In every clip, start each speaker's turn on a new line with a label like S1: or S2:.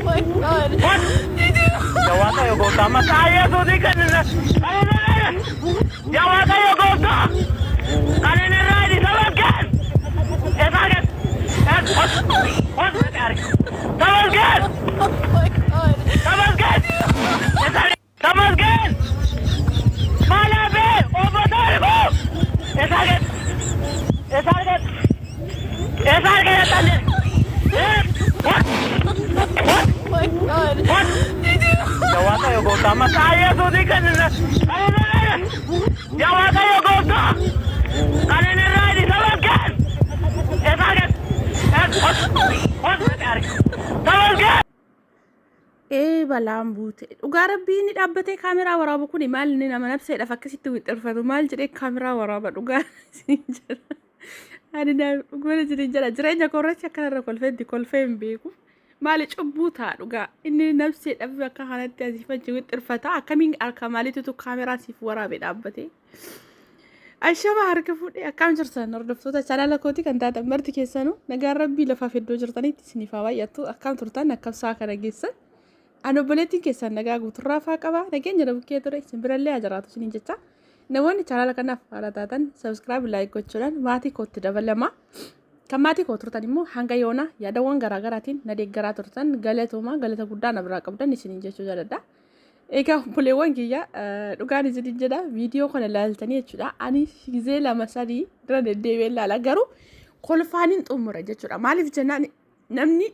S1: my god. What?
S2: Jawa kayo, Gota. Masaya, susi ka na. Jawa kayo, Gota. Kanina ready, sabagkan. Sabagkan. What? Sabagkan.
S1: Oh my god.
S2: Sabagkan. Sabagkan. Malabi. Obatay ko. Sabagkan. Sabagkan. Sabagkan. What? What?
S1: Oh my god.
S2: What? Jawa kayo, Gota. Masaya, susi ka na. Jawa kayo, Gota. Kanina ready, sabagkan. Sabagkan. What? Sabagkan.
S3: balaan buute dhugaa rabbiin ni dhaabbatee kaameraa waraaba kun maal inni nama nabseedhaaf akkasitti wixirfatu maal jedhee kaameraa waraaba dhugaa siin jedha ani na dhugaa jedhee jira jireenya korreetti akkanarra kolfee hin beeku maali cubbuu ta'a dhugaa inni nabseedhaaf akka kanatti asiifachi wixirfata akkamiin harka maaliitu kaameraa siif waraabee dhaabbatee Ashama harka fuudhee akkam jirtan hordoftoota chaanala kooti kan taatan marti keessanuu nagaan rabbii lafaaf iddoo jirtanitti isiniif haa baay'attu akkam turtan akkam saa kana geessan ani obboleettiin keessan nagaa guuturraa faa qaba nageenya bukkee ture isin birallee haa jiraatu isiniin jecha namoonni chaanala kanaaf haala taatan subscribe like gochuudhaan maatii kootti dabalama kan maatii koo turtan immoo hanga yoona yaadawwan garaagaraatiin na deeggaraa turtan galata guddaa na biraa qabdan isiniin jechuu jaaladha. Eka buleewwan kiyya dhugaan isin jedha viidiyoo kana ilaaltanii jechuudha ani gizee lama sadii dura deddeebi'ee ilaala garuu kolfaaniin xumura jechuudha maaliif jennaan namni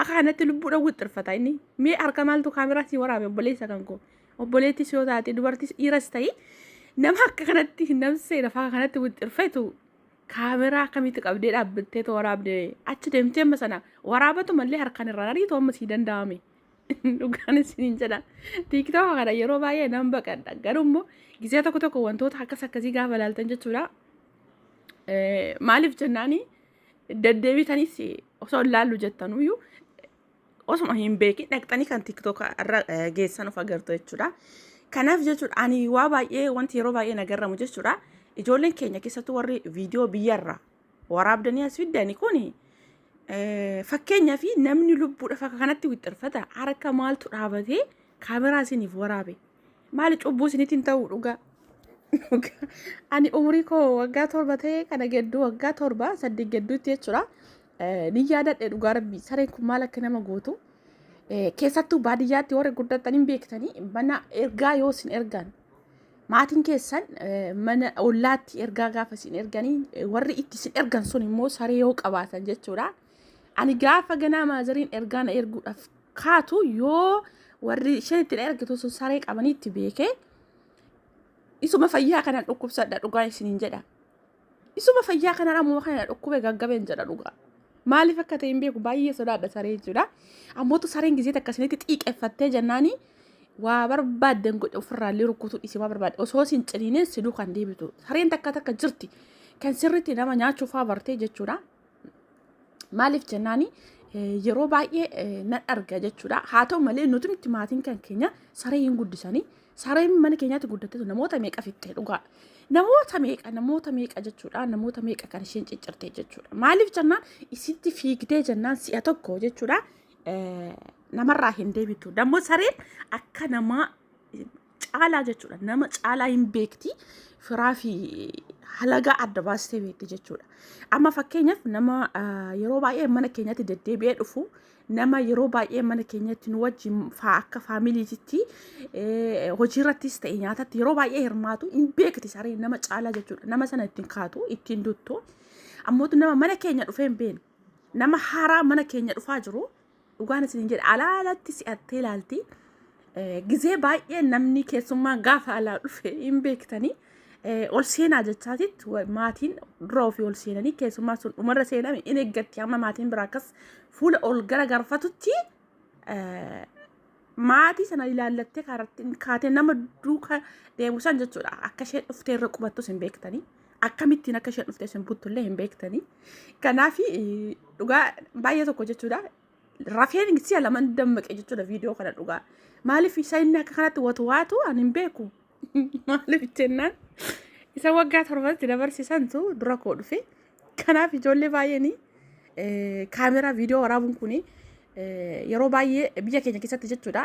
S3: akaanatti lubbuudha wixxirfata inni mee harka maaltu kaameraa si waraabe obboleessa kan koo obboleettis yoo taate dubartis dhiiras ta'e nama akka kanatti namsee lafa kanatti wixxirfatu kaameraa akkamitti qabdee dhaabbattee waraabde achi deemtee amma sana waraabatu mallee harkaan irraan ariitu amma sii danda'ame. Dhugaan isiniin jedha TikTok kana yeroo baay'ee nan baqadha garuu immoo gisee tokko wantoota akkasii gaafa ilaaltan jechuudha maaliif jennaani deddeebitanis osoo ilaallu jettanuyyuu osuma hin beekin dhaqxanii kan TikTok irra geessan of agartu jechuudha kanaaf jechuudha ani waa baay'ee wanti yeroo baay'ee nagarramu jechuudha ijoolleen keenya keessattuu warri viidiyoo biyyarra waraabdanii as fiddani kuni fakkeenyaa fi namni lubbuudha fakka kanatti wixxirfata harka maaltu dhaabatee kaameraa isiniif waraabe maali cubbuu isiniitiin ta'uu dhugaa ani umurii koo waggaa 7 ta'ee kana gedduu waggaa 7 gedduutti jechuudha ni yaadadhe dhugaa rabbii sareen kun maal akka nama gootu keessattuu baadiyyaatti warri guddatanii beektanii mana ergaa yoo isin ergan maatiin keessan mana ollaatti ergaa gaafa isin erganii warri itti isin ergan sun immoo saree yoo qabaatan jechuudha ani gaafa ganaa maazariin ergaan erguudhaaf kaatu yoo warri isheen ergitu sun saree qabanii itti beekee isuma fayyaa kanaan dhukkubsadha dhugaa isiniin jedha isuma fayyaa kanaan ammoo kana dhukkube gaggabeen jedha dhugaa maaliif akka ta'e hin beeku baay'ee sodaadha saree jechuudha ammootu sareen gisee akkasinitti xiiqeffattee jennaani waa barbaadden godhe ofirraallee rukkutuu dhiisee waa barbaadde osoo sin ciniineen siduu kan deebitu sareen takka jirti kan sirriitti nama nyaachuufaa bartee jechuudha maaliif jennaani yeroo baay'ee nan arga jechuudha haa ta'u malee nuti maatiin kan keenya saree hin guddisanii sareen mana keenyaatti guddatteetu namoota meeqa fittee dhugaa namoota meeqa jechuudha namoota meeqa kan isheen ciccirtee jechuudha maaliif jennaan isitti fiigdee jennaan si'a tokko jechuudha namarraa hin deebitu dammoo sareen akka nama caalaa jechuudha nama caalaa hin beekti firaa fi halagaa adda baastee beekti jechuudha amma fakkeenyaaf nama yeroo baay'ee mana keenyatti deddeebi'ee dhufu nama yeroo baay'ee mana keenyatti nu wajjin akka faamiliititti hojii irrattis ta'e nyaatatti yeroo baay'ee hirmaatu hin beekti sareen nama caalaa jechuudha nama sana ittiin kaatu ittiin duttu ammootu nama mana keenya dhufee hin beekne nama haaraa mana keenya dhufaa jiru dhugaan isin jedha alaalatti si'attee ilaalti gizee baay'ee namni keessummaa gaafa alaa dhufe hin beektanii ol seenaa jechaatitti maatiin dura ofii ol seenanii keessummaa sun dhumarra seename in eeggatti amma maatiin biraa akkas fuula ol garagarfatutti maatii sana ilaallattee kaatee nama duuka deemusan jechuudha akka isheen dhuftee irra qubattus hin beektanii akkamittiin akka isheen dhuftee sun buttullee hin beektanii kanaaf dhugaa baay'ee tokko jechuudha rafeen si'a lama dammaqe jechuudha viidiyoo kana dhugaa maaliif isa inni akka kanatti waatu ani hin beeku maaliif jennaan isa waggaa 7tti dabarsiisantu dura koo dhufe kanaaf ijoollee baay'een kaameraa viidiyoo waraabuun kuni yeroo baay'ee biyya keenya keessatti jechuudha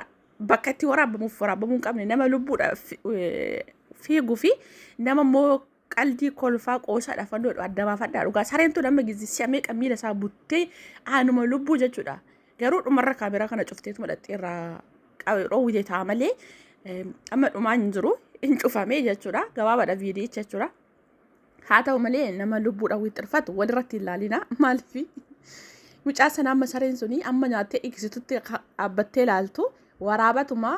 S3: bakka itti waraabamuu hin qabne nama lubbuudhaaf fiiguu fi nama immoo qalbii kolfaa qoosaadhaaf adda baafadhaa dhugaa sareentu nama gizisiamee miila isaa buttee aanuma lubbuu jechuudha garuu dhumarra kaameraa kana cufteetu madhaxxee irraa dhoowwite ta'a malee amma dhumaa hin jiru hin cufamee jechuudha gabaabaadha viidiyicha jechuudha haa ta'u malee nama lubbuudhaan wixxirfatu walirratti ilaalina maaliif mucaa sana amma sareen suni amma nyaattee eegsitutti dhaabbattee ilaaltu waraabatuma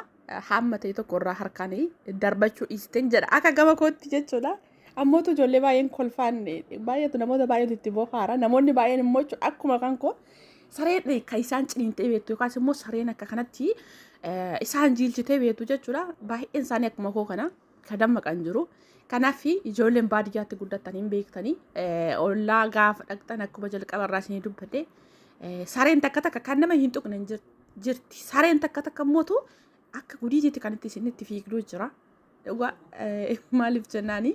S3: hamma ta'e tokko irraa harkaanii darbachuu dhiisteen jedha akka gama kootti jechuudha. Ammootu ijoollee baay'een kolfaan baay'eetu namoota baay'eetu itti bohaara namoonni baay'een immoo akkuma kan koo sareen kan isaan ciniintee beektu yookaas immoo sareen akka kanatti isaan jiilchitee beektu jechuudha baay'een isaanii akkuma koo kana kan dammaqan jiru. Kanaaf ijoolleen baadiyyaatti guddatanii beektanii ollaa gaafa dhaqxan akkuma jalqabarraa isinii dubbadde sareen takka takka kan nama hin tuqne jirti sareen takka takka mootu akka gudiitti kan itti isinitti fiigduu jira. Dhugaa maaliif jennaani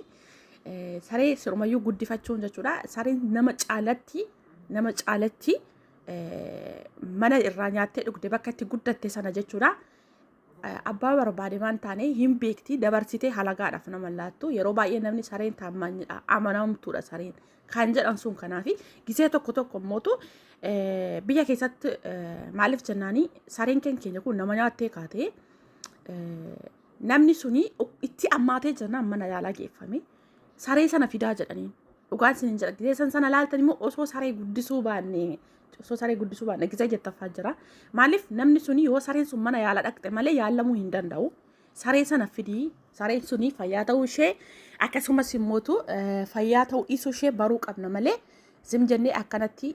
S3: saree sirumayyuu guddifachuun jechuudha sareen nama caalatti mana irraa nyaattee dhugde bakka itti guddatte sana jechuudha. Abbaa barbaade waan taane hin beekti dabarsitee halagaadhaaf nama laattu yeroo baay'ee namni sareen taammanidha amanamtuudha sareen kan jedhan sun kanaafi gisee tokko mootu biyya keessatti maaliif jennaani sareen keenya kun nama nyaattee kaatee namni suni itti ammaatee jennaan mana yaalaa geeffame saree sana fidaa jedhaniin dhugaan isin jedha gisee sana laaltan immoo osoo saree guddisuu baanne gisee jettaffaa jira maaliif namni suni yoo sareen sun mana yaala dhaqxe malee yaalamuu hin danda'u saree sana fidii sareen suni fayyaa ta'uu ishee akkasumas immootu fayyaa ta'uu dhiisuu ishee baruu qabna malee zim jennee akkanatti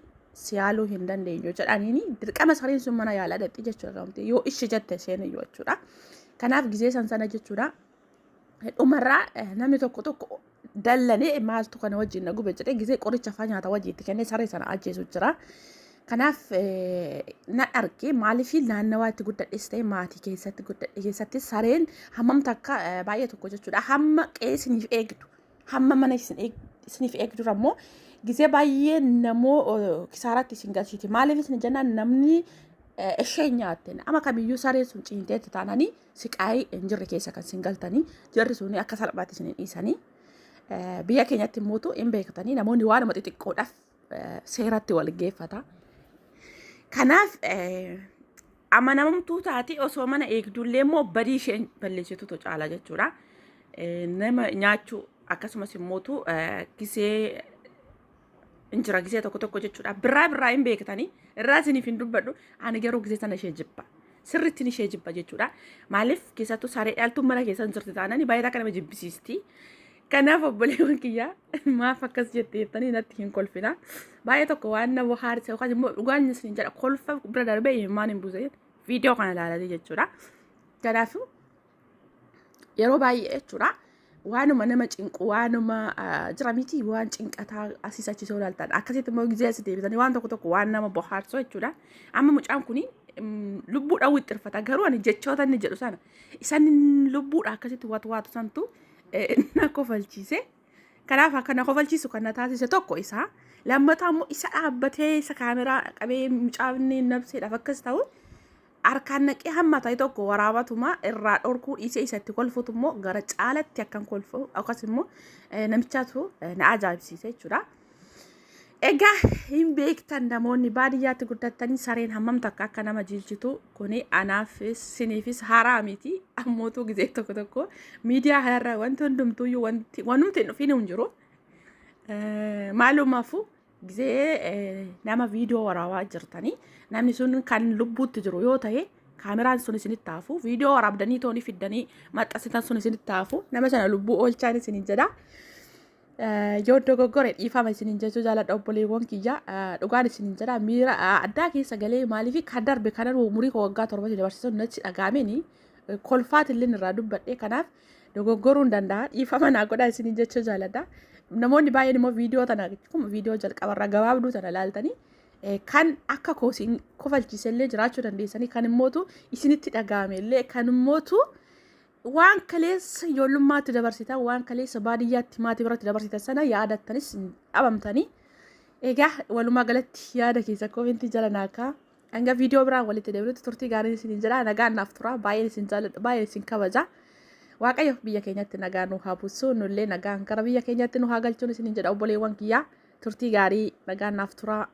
S3: siyaaluu hin dandeenyu jedhaniini dirqama sareen sun mana yaala dhaqxe jechuudha yoo ishi jette isheen iyyuu jechuudha. Kanaaf gisee sana jechuudha dhumarraa namni tokko dallanee maaltu kana wajjin na gube jedhee gisee qoricha faa nyaata wajjiitti kennee saree sana ajjeesu jira. Kanaaf na arge maaliif naannawaa itti guddadhees ta'e maatii keessatti sareen hammam takka baay'ee tokko jechuudha hamma qe'ee isiniif eegdu hamma mana isiniif eegdu ammoo gisee baay'ee namoo kisaaratti isin galchiti maaliif isin jennaan namni ishee nyaatten ama kamiyyuu sareen sun ciinteetti taananii siqaayii hin jirre keessa kan isin galtanii jarri suni akka salphaatti isin dhiisanii biyya keenyatti mootu hin beektanii namoonni waanuma xixiqqoodhaaf seeratti wal geeffata. Kanaaf amanamtuu taati osoo mana eegdullee immoo badii isheen balleessitutu caala jechuudha. Nama nyaachuu akkasumas immootu gisee injira gisee tokko jechuudha. Biraa hin beektanii irraa isiniif hin dubbadhu ani garuu gisee sana ishee jibba. Sirriitti ishee jibba jechuudha. Maaliif keessattuu saree dhaaltuun mana keessa hin jirti taananii baay'ee akka nama jibbisiisti. Kanaaf obboleewwan kiyyaa maaf akkas jetteettanii natti hin kolfina. Baay'ee tokko waan nama haarise yookaan immoo dhugaan isin jedha kolfa bira darbee himaan hin buuse viidiyoo kana ilaalanii jechuudha. Kanaaf yeroo baay'ee jechuudha waanuma nama cinqu waanuma jira miti waan cinqataa asiis achisoo ilaaltan akkasitti immoo gisee asii deebitanii waan tokko waan nama bohaarsoo jechuudha. Amma mucaan kuni lubbuudhaan wixxirfata garuu ani jechoota inni jedhu sana isaan lubbuudha akkasitti waatu santu na kofalchiise. Kanaaf akka na kofalchiisu kan na taasise tokko isaa lammataa immoo isa dhaabbatee isa kaameraa qabee mucaafni nabseedhaaf akkas ta'u harkaan naqee hamma ta'e tokko waraabatuma irraa dhorkuu dhiisee isatti kolfutu immoo gara caalatti akkan kolfu akkas immoo namichaatu na ajaa'ibsiise jechuudha. Egaa hin beektan namoonni baadiyyaatti guddatanii sareen hammam takka akka nama jiilchitu kuni anaafis siniifis haaraa miti ammootu gisee tokko miidiyaa kanarra wanti hundumtuuyyuu wanumti hin dhufin hin jiru. Maalumaafuu gisee nama viidiyoo waraabaa jirtanii namni sun kan lubbuutti jiru yoo ta'e kaameraan sun isinitti taafu viidiyoo waraabdanii tooni fiddanii maxxansitan sun isinitti taafu nama sana lubbuu oolchaan isiniin jedha. Yoo dogoggore dhiifama isiniin jechuu jaaladha obboleewwan kiyya dhugaan isiniin jedha miira addaa keessa galee maaliif kan darbe kanan umurii waggaa 7 dabarsiisan natti dhagaameni kolfaatillee irraa dubbadhe kanaaf dogoggoruu hin danda'a dhiifama naa godhaa isiniin jechuu jaaladha. Namoonni baay'een immoo viidiyoo tana kuma viidiyoo jalqabarraa gabaabduu tana ilaaltanii kan akka koosiin kofalchiisellee jiraachuu dandeessanii kan immootu isinitti dhagaamellee kan immootu waan kaleessa ijoollummaatti dabarsitan waan kaleessa baadiyyaatti maatii biratti dabarsitan sana yaadattanis dhabamtanii Egaa walumaa galatti yaada keessa koomenti jala naakaa. Hanga viidiyoo biraa walitti deebinutti turtii gaarii isin jira. Nagaan naaf tura. Baay'een isin jaalladha. Baay'een isin kabaja. Waaqayyo biyya keenyatti nagaa nu haa buusu. Nullee nagaan gara biyya keenyatti nu haa galchuun isin jedha obboleewwan kiyyaa. Turtii gaarii nagaan naaf tura.